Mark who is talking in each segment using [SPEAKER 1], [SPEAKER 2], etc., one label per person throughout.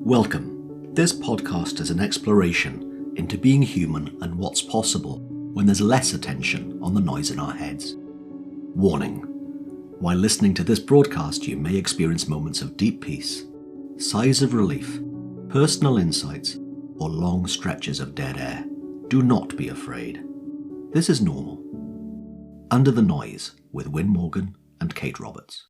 [SPEAKER 1] Welcome. This podcast is an exploration into being human and what's possible when there's less attention on the noise in our heads. Warning. While listening to this broadcast, you may experience moments of deep peace, sighs of relief, personal insights, or long stretches of dead air. Do not be afraid. This is normal. Under the Noise with Win Morgan and Kate Roberts.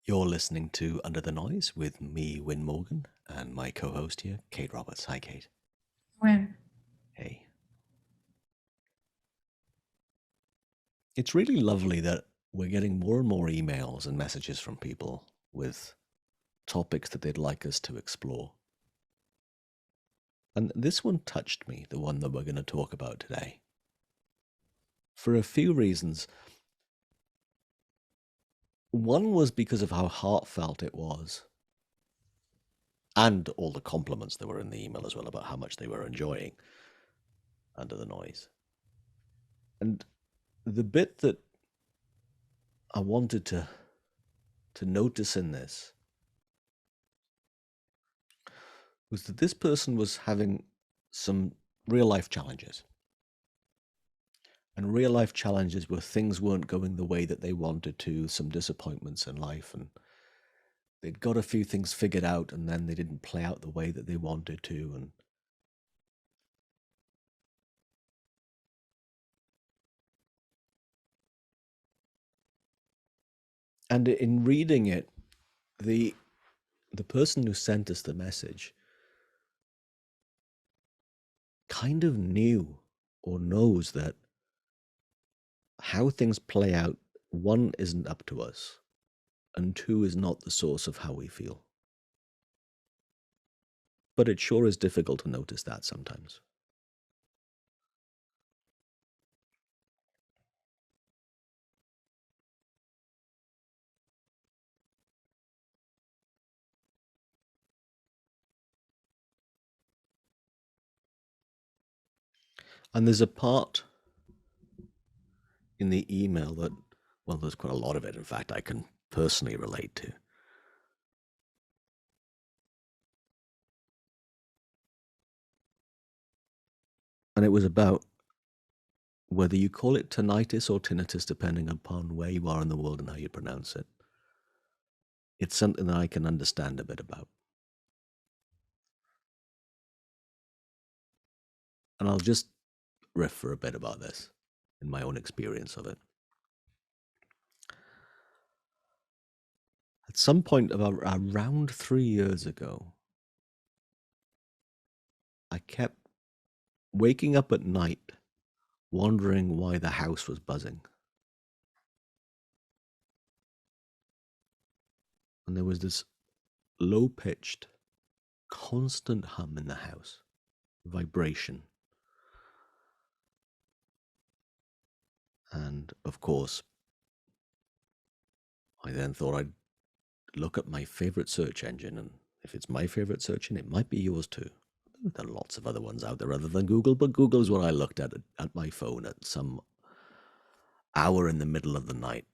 [SPEAKER 1] You're listening to Under the Noise with me, Win Morgan, and my co-host here, Kate Roberts. Hi, Kate.
[SPEAKER 2] Win.
[SPEAKER 1] Hey. It's really lovely that we're getting more and more emails and messages from people with topics that they'd like us to explore. And this one touched me, the one that we're going to talk about today, for a few reasons. One was because of how heartfelt it was, and all the compliments that were in the email as well about how much they were enjoying Under the Noise. And the bit that I wanted to notice in this was that this person was having some real life challenges. And real life challenges were things weren't going the way that they wanted to, some disappointments in life, and they'd got a few things figured out and then they didn't play out the way that they wanted to. And in reading it, the person who sent us the message kind of knew or knows that how things play out, one, isn't up to us, and two, is not the source of how we feel. But it sure is difficult to notice that sometimes. And there's a part in the email that, well, there's quite a lot of it, in fact, I can personally relate to. And it was about whether you call it tinnitus or tinnitus, depending upon where you are in the world and how you pronounce it. It's something that I can understand a bit about. And I'll just riff for a bit about this in my own experience of it. At some point about around 3 years ago, I kept waking up at night wondering why the house was buzzing. And there was this low-pitched, constant hum in the house, vibration. And of course, I then thought I'd look at my favorite search engine, and if it's my favorite search engine, it might be yours too. There are lots of other ones out there other than Google, but Google is what I looked at my phone at some hour in the middle of the night.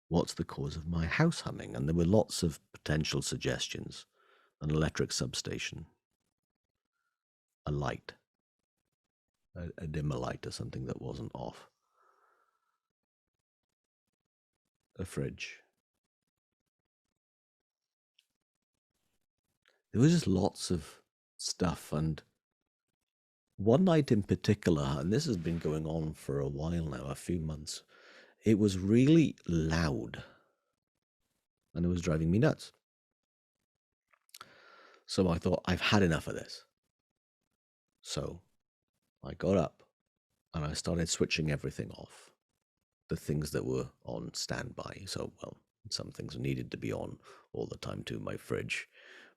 [SPEAKER 1] What's the cause of my house humming? And there were lots of potential suggestions. An electric substation, a light, a dimmer light or something that wasn't off, a fridge. There was just lots of stuff, and one night in particular, and this has been going on for a while now, a few months, it was really loud, and it was driving me nuts. So I thought, I've had enough of this. So I got up, and I started switching everything off, the things that were on standby. So, well, some things needed to be on all the time too, my fridge,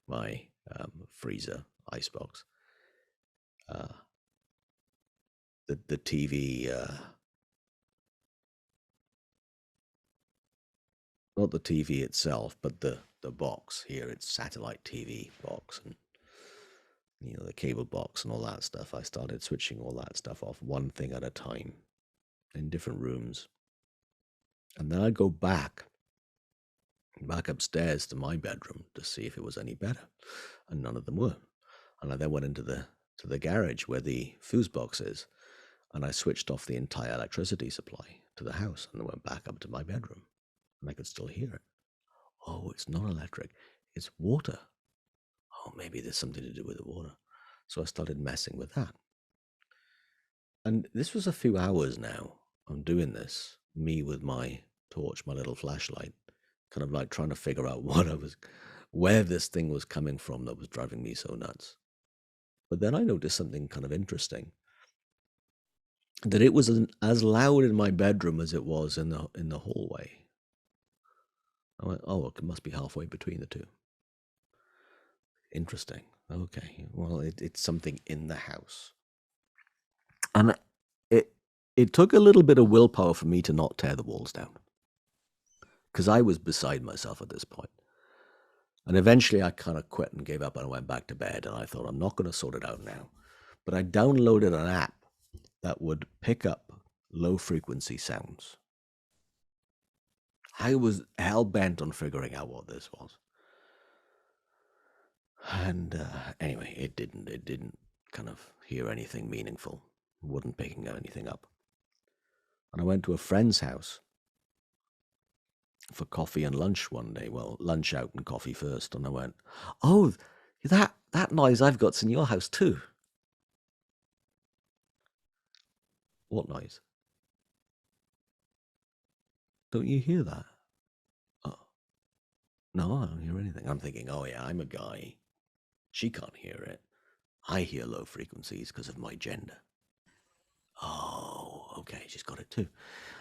[SPEAKER 1] my freezer, icebox, the TV, not the TV itself, but the box here. It's satellite TV box, and the cable box and all that stuff. I started switching all that stuff off, one thing at a time, in different rooms. And then I'd go back back upstairs to my bedroom to see if it was any better, and none of them were. And I then went into the garage where the fuse box is, and I switched off the entire electricity supply to the house, and I went back up to my bedroom, and I could still hear it. Oh, it's not electric, it's water. Oh, maybe there's something to do with the water. So I started messing with that. And this was a few hours now. I'm doing this, me with my torch, my little flashlight, kind of like trying to figure out where this thing was coming from that was driving me so nuts. But then I noticed something kind of interesting, that it was as loud in my bedroom as it was in the hallway. I went, oh, it must be halfway between the two. Interesting. Okay, well, it's something in the house. And it took a little bit of willpower for me to not tear the walls down, because I was beside myself at this point. And eventually I kind of quit and gave up, and I went back to bed, and I thought, I'm not going to sort it out now. But I downloaded an app that would pick up low frequency sounds. I was hell-bent on figuring out what this was. And anyway, it didn't kind of hear anything meaningful. Wasn't picking anything up. And I went to a friend's house for coffee and lunch one day. Well, lunch out and coffee first. And I went, oh, that noise I've got's in your house too. What noise? Don't you hear that? Oh, no, I don't hear anything. I'm thinking, oh yeah, I'm a guy. She can't hear it. I hear low frequencies because of my gender. Oh, okay, she's got it too.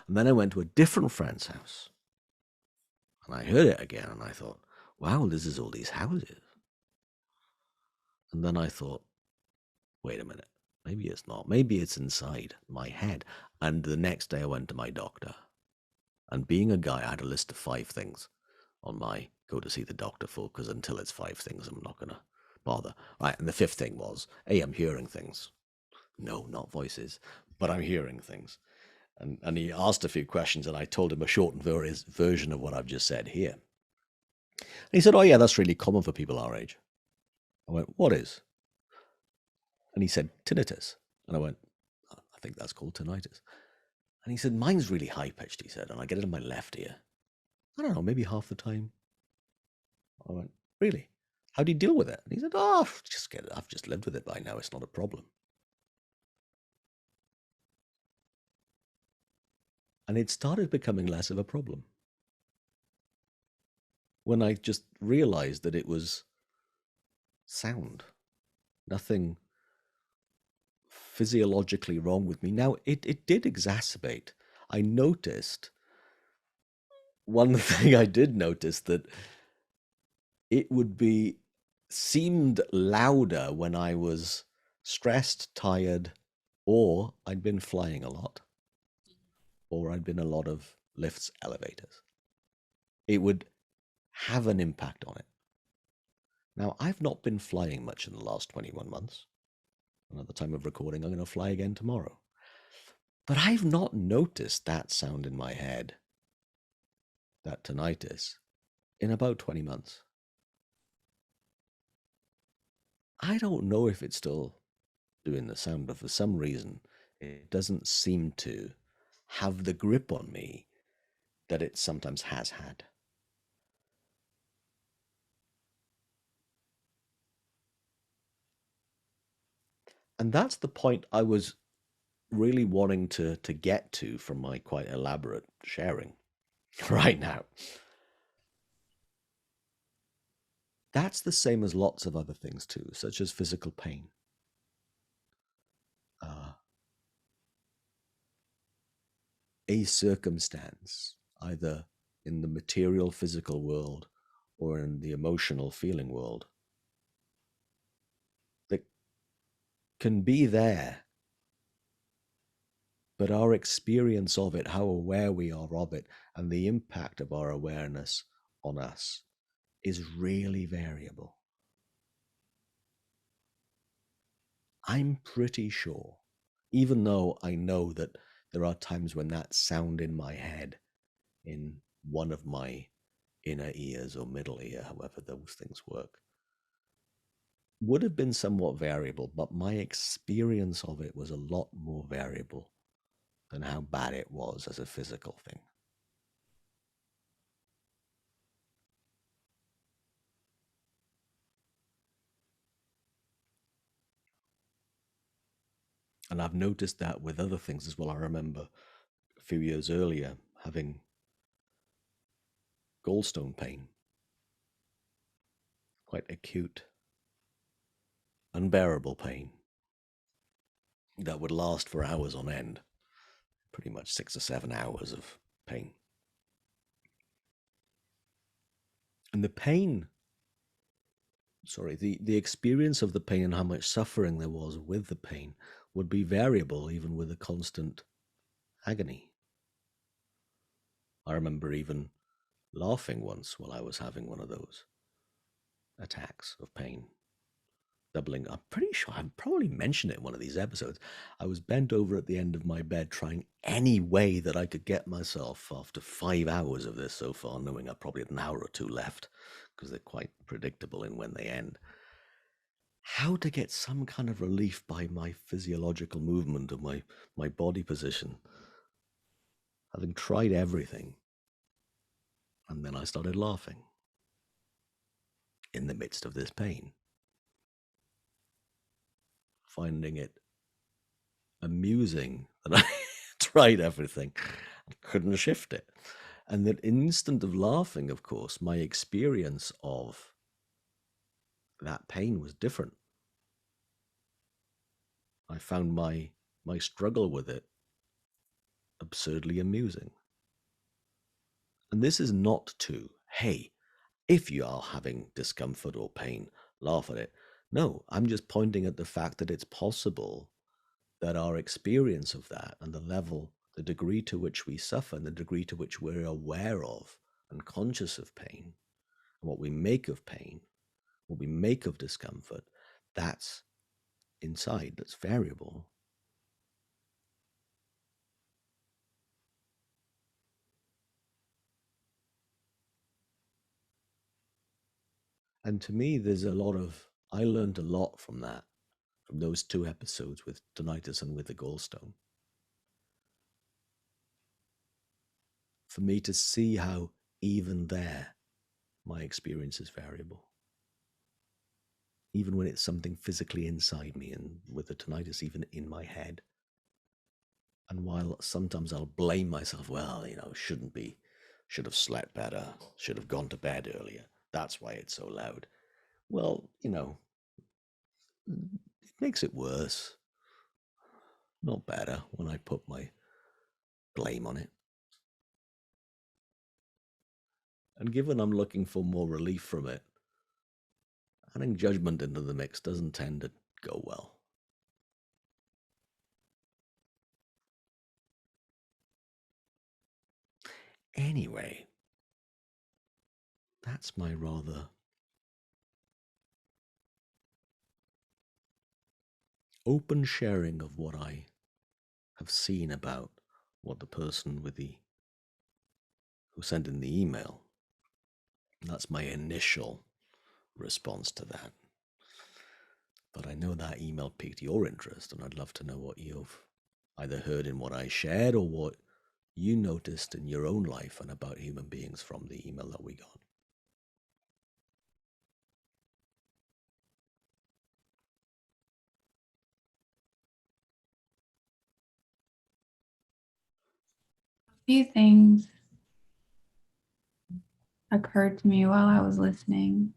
[SPEAKER 1] And then I went to a different friend's house, and I heard it again, and I thought, wow, this is all these houses. And then I thought, wait a minute, maybe it's not. Maybe it's inside my head. And the next day I went to my doctor. And being a guy, I had a list of 5 things on my go to see the doctor for, because until it's 5 things, I'm not going to bother. Right, and the 5th thing was, hey, I'm hearing things. No, not voices, but I'm hearing things. And he asked a few questions, and I told him a shortened version of what I've just said here. And he said, oh yeah, that's really common for people our age. I went, what is? And he said, tinnitus. And I went, I think that's called tinnitus. And he said, mine's really high-pitched, he said, and I get it in my left ear. I don't know, maybe half the time. I went, really? How do you deal with it? And he said, oh, I've just lived with it by now. It's not a problem. And it started becoming less of a problem when I just realized that it was sound. Nothing physiologically wrong with me. Now, it did exacerbate. I noticed, one thing I did notice, that it seemed louder when I was stressed, tired, or I'd been flying a lot, or I'd been a lot of lifts, elevators. It would have an impact on it. Now, I've not been flying much in the last 21 months. And at the time of recording, I'm going to fly again tomorrow. But I've not noticed that sound in my head, that tinnitus, in about 20 months. I don't know if it's still doing the sound, but for some reason, it doesn't seem to have the grip on me that it sometimes has had. And that's the point I was really wanting to get to from my quite elaborate sharing right now. That's the same as lots of other things too, such as physical pain. A circumstance, either in the material physical world or in the emotional feeling world, that can be there, but our experience of it, how aware we are of it, and the impact of our awareness on us is really variable. I'm pretty sure, even though I know that there are times when that sound in my head, in one of my inner ears or middle ear, however those things work, would have been somewhat variable, but my experience of it was a lot more variable than how bad it was as a physical thing. And I've noticed that with other things as well. I remember a few years earlier having gallstone pain, quite acute, unbearable pain that would last for hours on end, pretty much 6 or 7 hours of pain. And the pain, the experience of the pain and how much suffering there was with the pain would be variable even with a constant agony. I remember even laughing once while I was having one of those attacks of pain. Doubling, I'm pretty sure I've probably mentioned it in one of these episodes. I was bent over at the end of my bed trying any way that I could get myself, after 5 hours of this so far, knowing I probably had an hour or two left because they're quite predictable in when they end, how to get some kind of relief by my physiological movement of my body position, having tried everything. And then I started laughing in the midst of this pain, finding it amusing that I tried everything, I couldn't shift it. And that instant of laughing, of course, my experience of that pain was different. I found my struggle with it absurdly amusing. And this is not to, hey, if you are having discomfort or pain, laugh at it. No, I'm just pointing at the fact that it's possible that our experience of that and the level, the degree to which we suffer and the degree to which we're aware of and conscious of pain, and what we make of pain, what we make of discomfort, that's inside, that's variable. And to me, I learned a lot from that, from those 2 episodes with tinnitus and with the gallstone. For me to see how even there, my experience is variable. Even when it's something physically inside me, and with the tinnitus, even in my head. And while sometimes I'll blame myself, well, should have slept better, should have gone to bed earlier. That's why it's so loud. Well, it makes it worse, not better, when I put my blame on it. And given I'm looking for more relief from it, adding judgment into the mix doesn't tend to go well. Anyway, that's my rather open sharing of what I have seen about what the person who sent in the email. That's my initial response to that. But I know that email piqued your interest, and I'd love to know what you've either heard in what I shared or what you noticed in your own life and about human beings from the email that we got.
[SPEAKER 2] A few things occurred to me while I was listening.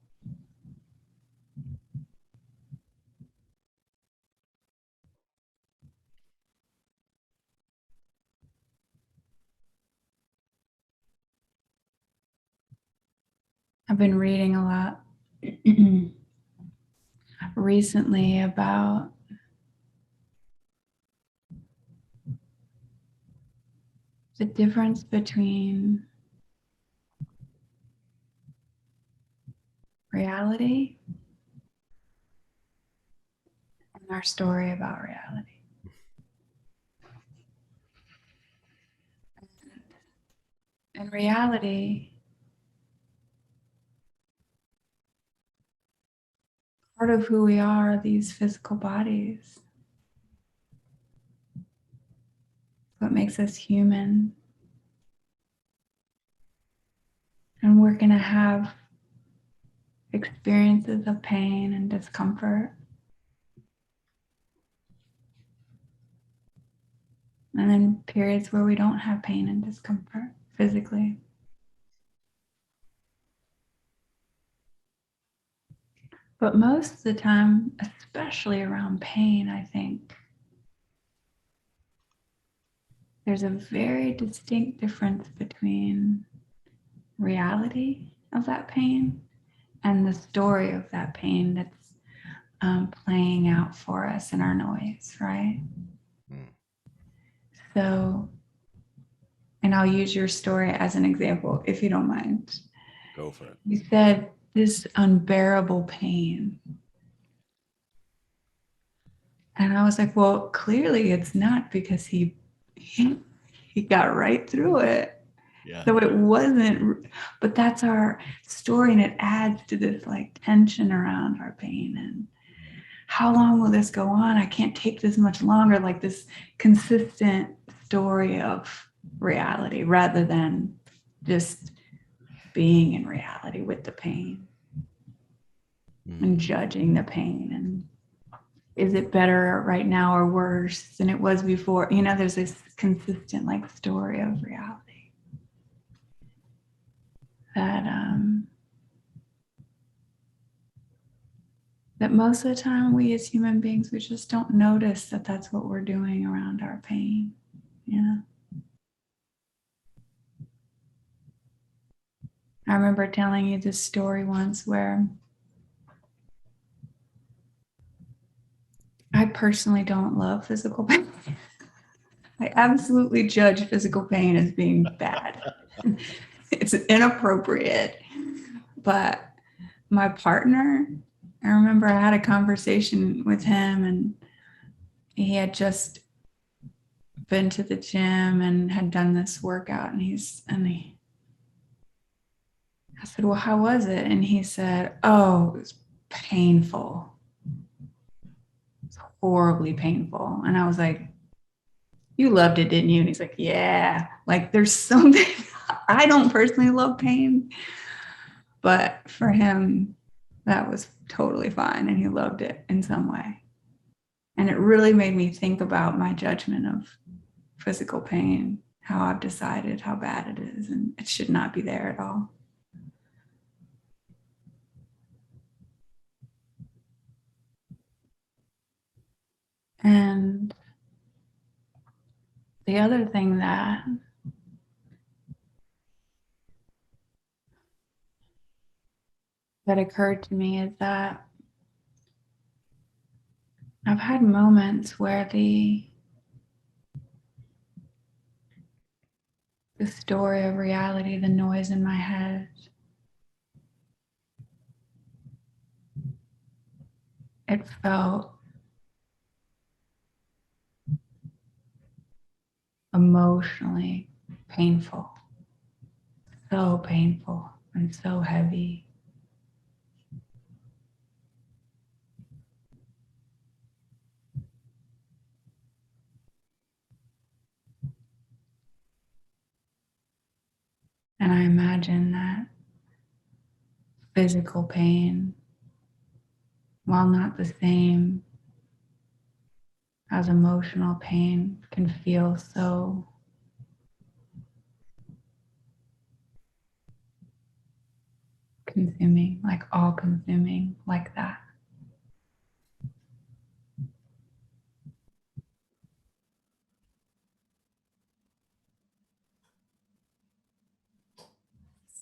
[SPEAKER 2] I've been reading a lot recently about the difference between reality and our story about reality. In reality, part of who we are these physical bodies. What makes us human. And we're going to have experiences of pain and discomfort. And then periods where we don't have pain and discomfort physically. But most of the time, especially around pain, I think there's a very distinct difference between reality of that pain and the story of that pain that's playing out for us in our noise, right? So, and I'll use your story as an example, if you don't mind.
[SPEAKER 1] Go for it.
[SPEAKER 2] You said this unbearable pain. And I was like, well, clearly it's not, because he got right through it.
[SPEAKER 1] Yeah.
[SPEAKER 2] So it wasn't, but that's our story, and it adds to this like tension around our pain. And how long will this go on? I can't take this much longer. Like this consistent story of reality rather than just being in reality with the pain and judging the pain. And is it better right now or worse than it was before? You know, there's this consistent like story of reality that most of the time we as human beings, we just don't notice that that's what we're doing around our pain. Yeah. I remember telling you this story once where I personally don't love physical pain. I absolutely judge physical pain as being bad. It's inappropriate. But my partner, I remember I had a conversation with him, and he had just been to the gym and had done this workout, and I said, well, how was it? And he said, oh, it was painful. It's horribly painful. And I was like, you loved it, didn't you? And he's like, yeah. Like there's something, I don't personally love pain, but for him, that was totally fine. And he loved it in some way. And it really made me think about my judgment of physical pain, how I've decided how bad it is, and it should not be there at all. And the other thing that occurred to me is that I've had moments where the story of reality, the noise in my head, it felt emotionally painful, so painful and so heavy. And I imagine that physical pain, while not the same as emotional pain, can feel so consuming, like all consuming, like that.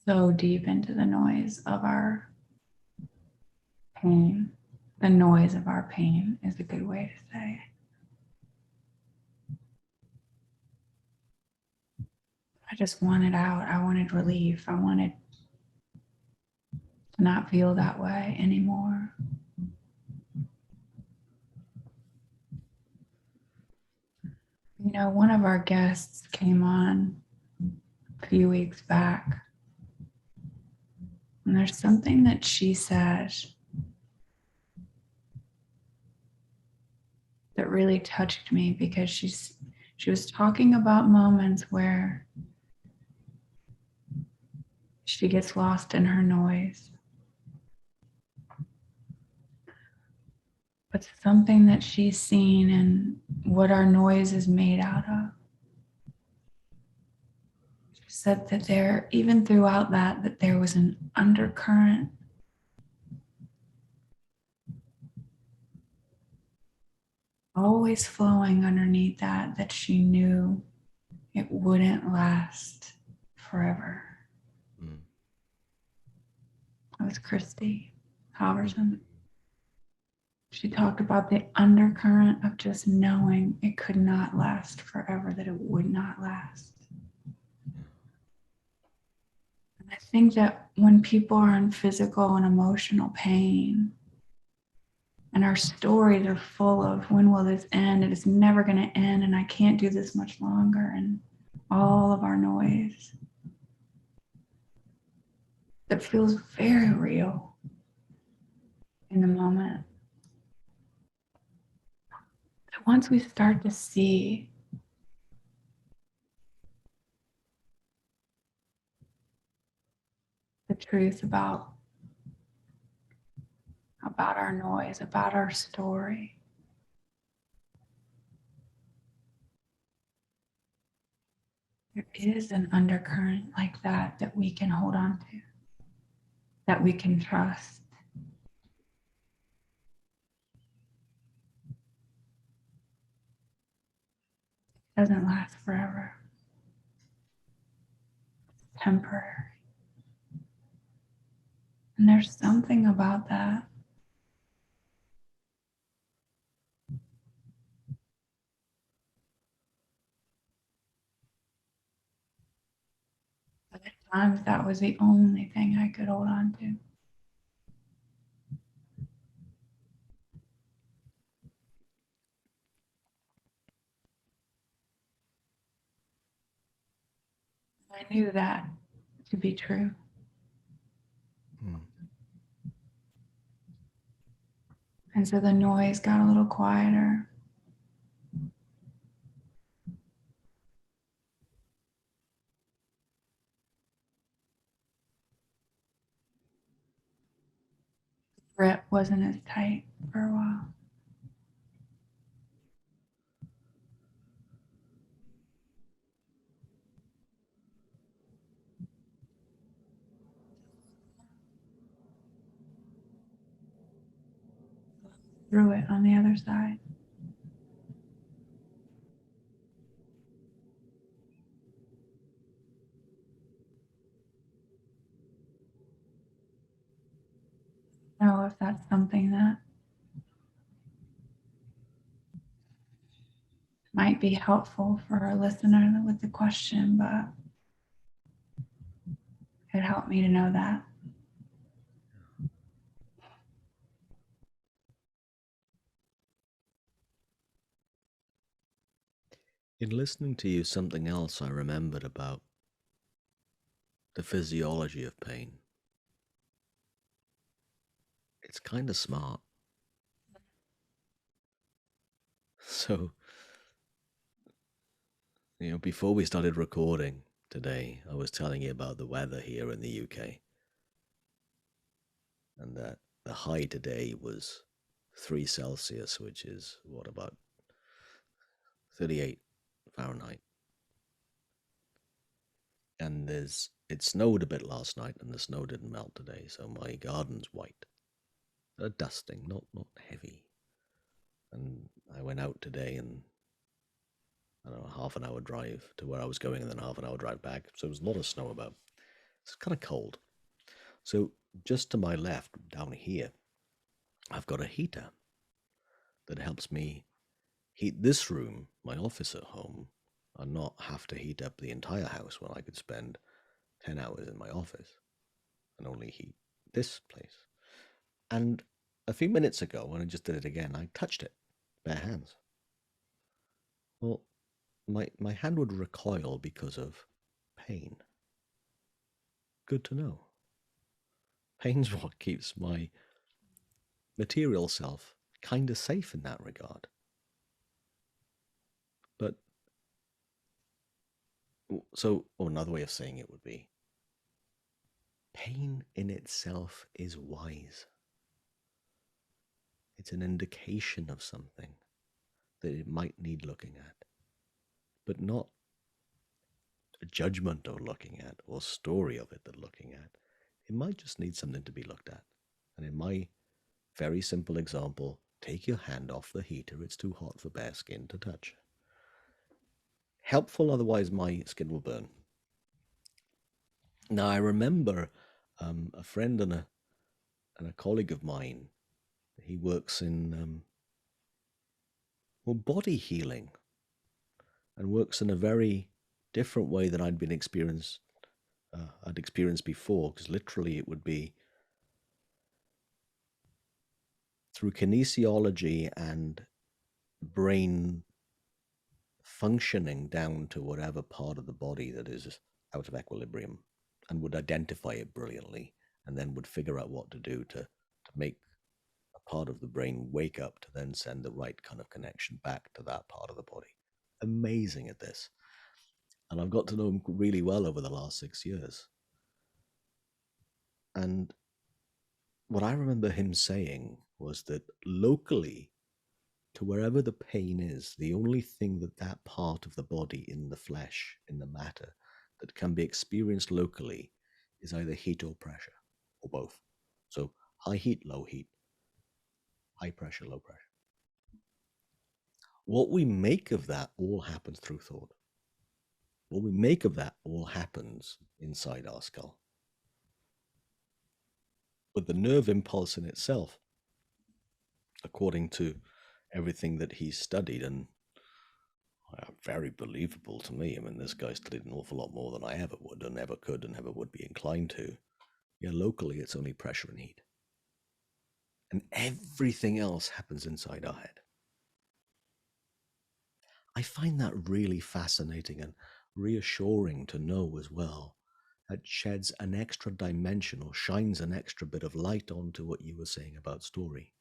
[SPEAKER 2] So deep into the noise of our pain. The noise of our pain is a good way to say it. I just wanted out. I wanted relief. I wanted to not feel that way anymore. You know, one of our guests came on a few weeks back, and there's something that she said that really touched me, because she was talking about moments where she gets lost in her noise. But something that she's seen and what our noise is made out of. She said that there, even throughout that there was an undercurrent always flowing underneath that she knew it wouldn't last forever.
[SPEAKER 1] Mm.
[SPEAKER 2] That was Christy Halverson. She talked about the undercurrent of just knowing it could not last forever, that it would not last. And I think that when people are in physical and emotional pain, and our stories are full of, when will this end? It is never going to end, and I can't do this much longer, and all of our noise that feels very real in the moment. But once we start to see the truth about our noise, about our story, there is an undercurrent like that we can hold on to, that we can trust. It doesn't last forever. It's temporary. And there's something about that. But at times that was the only thing I could hold on to. I knew that to be true.
[SPEAKER 1] Mm.
[SPEAKER 2] And so the noise got a little quieter. The grip wasn't as tight for a while. Through it on the other side. Know if that's something that might be helpful for a listener with the question, but it helped me to know that.
[SPEAKER 1] In listening to you, something else I remembered about the physiology of pain. It's kind of smart. So, before we started recording today, I was telling you about the weather here in the UK. And that the high today was 3 Celsius, which is what, about 38 Fahrenheit. And it snowed a bit last night, and the snow didn't melt today, so my garden's white. Dusting, not heavy. And I went out today, and I don't know, half an hour drive to where I was going, and then half an hour drive back. So there was a lot of snow about. It's kind of cold. So just to my left, down here, I've got a heater that helps me heat this room, my office at home, and not have to heat up the entire house when I could spend 10 hours in my office and only heat this place. And a few minutes ago, when I just did it again, I touched it, bare hands. Well, my hand would recoil because of pain. Good to know. Pain's what keeps my material self kind of safe in that regard. So, or another way of saying it would be pain in itself is wise. It's an indication of something that it might need looking at, but not a judgment of looking at or story of it that looking at. It might just need something to be looked at. And in my very simple example, take your hand off the heater. It's too hot for bare skin to touch. Helpful, otherwise my skin will burn. Now I remember a friend and a colleague of mine. He works in well, body healing, and works in a very different way than I'd experienced before. Because literally, it would be through kinesiology and brain functioning down to whatever part of the body that is out of equilibrium, and would identify it brilliantly, and then would figure out what to do to make a part of the brain wake up to then send the right kind of connection back to that part of the body. Amazing at this. And I've got to know him really well over the last 6 years. And what I remember him saying was that locally, to wherever the pain is, the only thing that that part of the body in the flesh, in the matter, that can be experienced locally is either heat or pressure, or both. So high heat, high pressure, low pressure. What we make of that all happens through thought. What we make of that all happens inside our skull. But the nerve impulse in itself, according to everything that he's studied, and very believable to me. I mean, this guy studied an awful lot more than I ever would, and ever could, and ever would be inclined to. Yeah, locally, it's only pressure and heat. And everything else happens inside our head. I find that really fascinating and reassuring to know as well. It sheds an extra dimension or shines an extra bit of light onto what you were saying about story.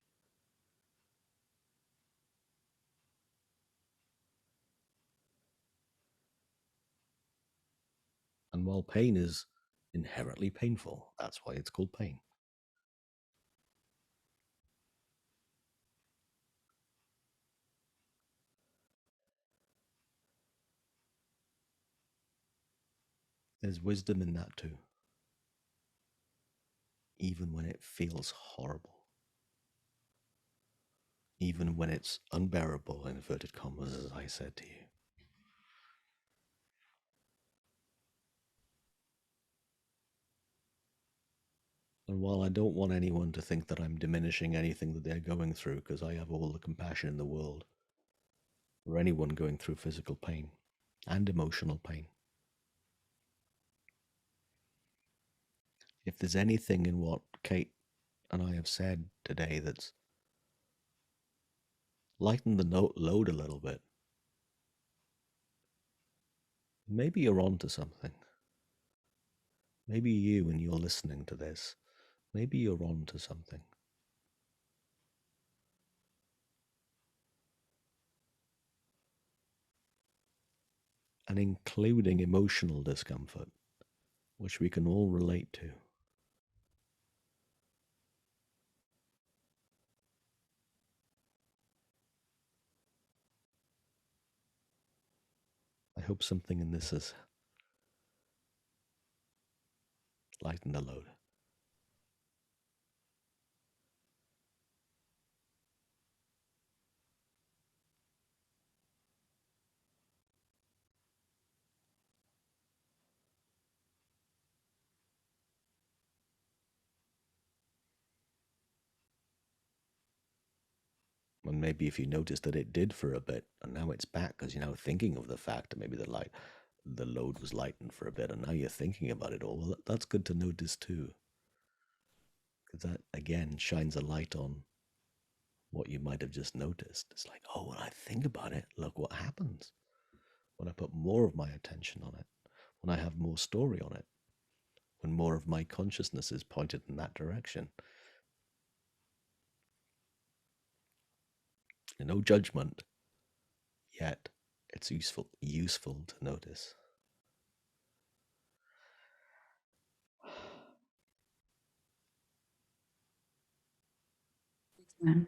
[SPEAKER 1] And while pain is inherently painful, that's why it's called pain. There's wisdom in that too, even when it feels horrible, even when it's unbearable, in inverted commas, as I said to you. And while I don't want anyone to think that I'm diminishing anything that they're going through, because I have all the compassion in the world for anyone going through physical pain and emotional pain, if there's anything in what Kate and I have said today that's lightened the load a little bit, maybe you're on to something. Maybe you, when you're listening to this, maybe you're on to something. And including emotional discomfort, which we can all relate to. I hope something in this has lightened the load. And maybe if you noticed that it did for a bit, and now it's back because you're now thinking of the fact that maybe the load was lightened for a bit, and now you're thinking about it all. Well, that's good to notice too, because that again shines a light on what you might have just noticed. It's like, oh, when I think about it, look what happens when I put more of my attention on it, when I have more story on it, when more of my consciousness is pointed in that direction. No judgment, yet it's useful to notice.
[SPEAKER 2] Amen.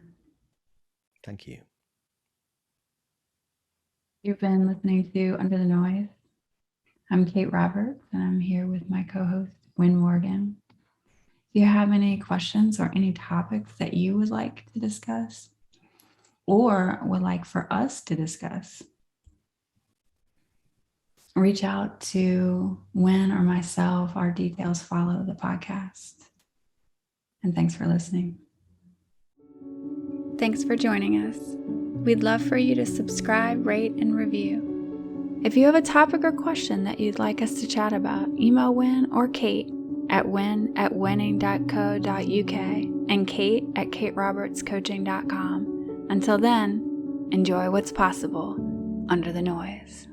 [SPEAKER 1] Thank you.
[SPEAKER 2] You've been listening to Under the Noise. I'm Kate Roberts, and I'm here with my co-host, Wynn Morgan. If you have any questions or any topics that you would like to discuss or would like for us to discuss, reach out to Wynn or myself. Our details follow the podcast. And thanks for listening.
[SPEAKER 3] Thanks for joining us. We'd love for you to subscribe, rate, and review. If you have a topic or question that you'd like us to chat about, email Wynn or Kate at wynn@winning.co.uk and Kate at katerobertscoaching.com. Until then, enjoy what's possible under the noise.